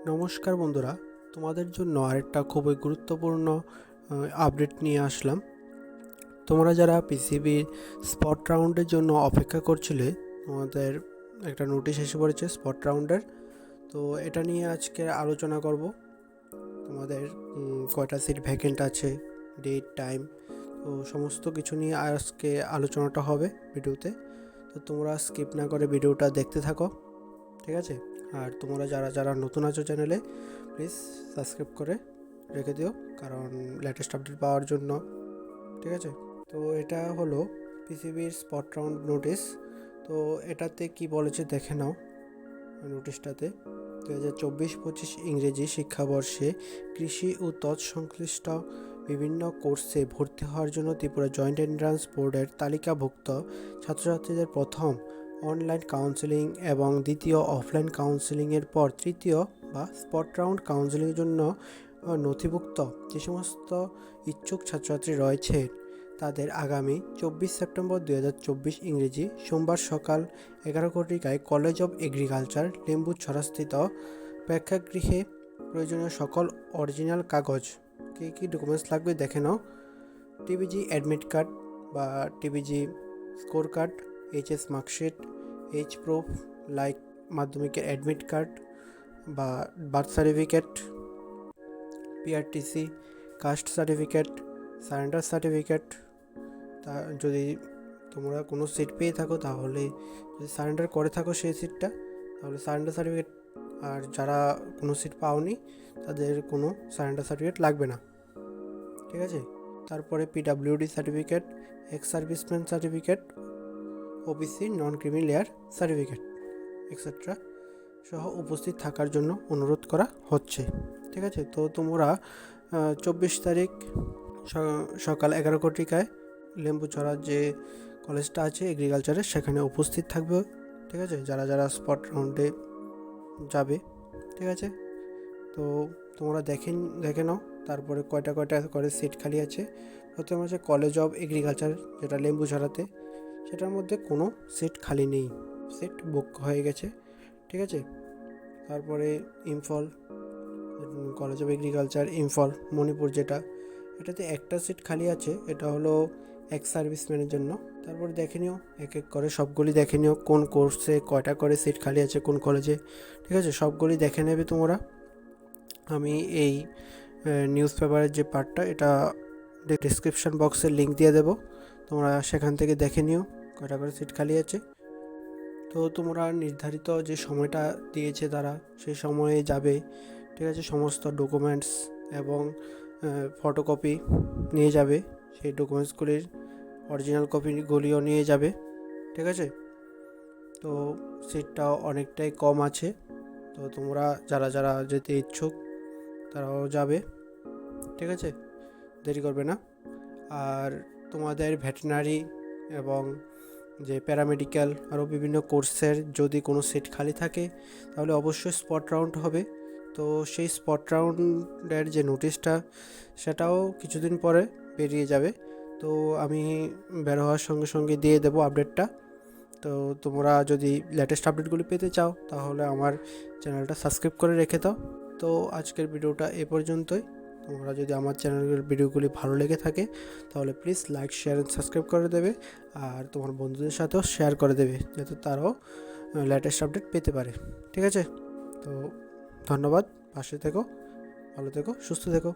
নমস্কার বন্ধুরা, তোমাদের জন্য আরেকটা খুবই গুরুত্বপূর্ণ আপডেট নিয়ে আসলাম। তোমরা যারা পিসিবির স্পট রাউন্ডের জন্য অপেক্ষা করছিলে, তোমাদের একটা নোটিশ এসে পড়েছে স্পট রাউন্ডের। তো এটা নিয়ে আজকে আলোচনা করব। তোমাদের কয়টা সিট ভ্যাকেন্ট আছে, ডেট, টাইম, তো সমস্ত কিছু নিয়ে আজকে আলোচনাটা হবে ভিডিওতে। তো তোমরা স্কিপ না করে ভিডিওটা দেখতে থাকো, ঠিক আছে? আর তোমরা যারা যারা নতুন আছো চ্যানেলে, প্লিজ সাবস্ক্রাইব করে রেখে দিও, কারণ লেটেস্ট আপডেট পাওয়ার জন্য, ঠিক আছে? তো এটা হলো পিসিবির স্পট রাউন্ড নোটিশ। তো এটাতে কি বলেছে দেখে নাও নোটিশটাতে। 2024-25 ইংরেজি শিক্ষাবর্ষে কৃষি ও তৎসংশ্লিষ্ট বিভিন্ন কোর্সে ভর্তি হওয়ার জন্য ত্রিপুরা জয়েন্ট এন্ট্রান্স বোর্ডের তালিকাভুক্ত ছাত্রছাত্রীদের প্রথম অনলাইন কাউন্সেলিং এবং দ্বিতীয় অফলাইন কাউন্সেলিংয়ের পর তৃতীয় বা স্পট রাউন্ড কাউন্সেলিংয়ের জন্য নথিভুক্ত যে সমস্ত ইচ্ছুক ছাত্রছাত্রী রয়েছে, তাদের আগামী 24 সেপ্টেম্বর 2024 ইংরেজি সোমবার সকাল 11 ঘটিকায় কলেজ অব এগ্রিকালচার লেম্বুছড়াস্থিত প্রেক্ষাগৃহে প্রয়োজনীয় সকল অরিজিনাল কাগজ, কী কী ডকুমেন্টস লাগবে দেখে নাও। টিবিজি অ্যাডমিট কার্ড বা TBG score card, HS marksheet, age proof like মাধ্যমিকের অ্যাডমিট কার্ড বা birth certificate, PRTC, caste certificate, surrender certificate. তা যদি তোমরা কোনো সিট পেয়ে থাকো, তাহলে যদি সারেন্ডার করে থাকো সেই সিটটা, তাহলে সারেন্ডার সার্টিফিকেট। আর যারা কোনো সিট পাওনি, তাদের কোনো সারেন্ডার সার্টিফিকেট লাগবে না, ঠিক আছে? তারপরে PWD certificate, ex serviceman certificate, OBC নন ক্রিমি লেয়ার সার্টিফিকেট এক্সেট্রা সহ উপস্থিত থাকার জন্য অনুরোধ করা হচ্ছে, ঠিক আছে? তো তোমরা 24 তারিখ সকাল 11 ঘটিকায় লেম্বুছড়ার যে কলেজটা আছে এগ্রিকালচারের, সেখানে উপস্থিত থাকবে, ঠিক আছে? যারা যারা স্পট রাউন্ডে যাবে, ঠিক আছে? তো তোমরা দেখে নাও তারপরে কয়টা কয়টা করে সিট খালি আছে। প্রথমে আছে কলেজ অফ এগ্রিকালচার, যেটা লেম্বুছড়াতে, সেটার মধ্যে কোনো সিট খালি নেই, সিট বুক হয়ে গেছে, ঠিক আছে? তারপরে Imphal, college of agriculture Imphal Manipur, এটাতে একটা সিট খালি আছে, এটা হলো এক্স সার্ভিসম্যানের জন্য। তারপরে দেখে নিও এক এক করে সবগুলি দেখে নিও কোন কোর্সে কয়টা করে সিট খালি আছে কোন কলেজে, ঠিক আছে? সবগুলি দেখে নেবে তোমরা। আমি এই নিউজ পেপারের যে পার্টটা, এটা ডিসক্রিপশান বক্সে লিঙ্ক দিয়ে দেবো, তোমরা সেখান থেকে দেখে নিও কয়টা করে সিট খালি আছে। তো তোমরা নির্ধারিত যে সময়টা দিয়েছে তারা, সেই সময়ে যাবে, ঠিক আছে? সমস্ত ডকুমেন্টস এবং ফটোকপি নিয়ে যাবে, সেই ডকুমেন্টসগুলির অরিজিনাল কপিগুলিও নিয়ে যাবে, ঠিক আছে? তো সিটটাও অনেকটাই কম আছে, তো তোমরা যারা যারা যেতে ইচ্ছুক তারাও যাবে, ঠিক আছে? দেরি করবে না। আর তোমাদের ভেটেরিনারি এবং যে প্যারামেডিক্যাল আরও বিভিন্ন কোর্সের যদি কোনো সিট খালি থাকে, তাহলে অবশ্যই স্পট রাউন্ড হবে। তো সেই স্পট রাউন্ডের যে নোটিশটা, সেটাও কিছুদিন পরে বেরিয়ে যাবে। তো আমি বের হওয়ার সঙ্গে সঙ্গে দিয়ে দেবো আপডেটটা। তো তোমরা যদি লেটেস্ট আপডেটগুলি পেতে চাও, তাহলে আমার চ্যানেলটা সাবস্ক্রাইব করে রেখে দাও। তো আজকের ভিডিওটা এ পর্যন্তই। তোমরা যদি আমার চ্যানেলের ভিডিওগুলি ভালো লেগে থাকে, তাহলে please like, share and subscribe করে দেবে। আর তোমার বন্ধুদের সাথেও শেয়ার করে দেবে, যাতে তারাও লেটেস্ট আপডেট পেতে পারে, ঠিক আছে? তো ধন্যবাদ, পাশে থেকো, ভালো থেকো, সুস্থ থেকো।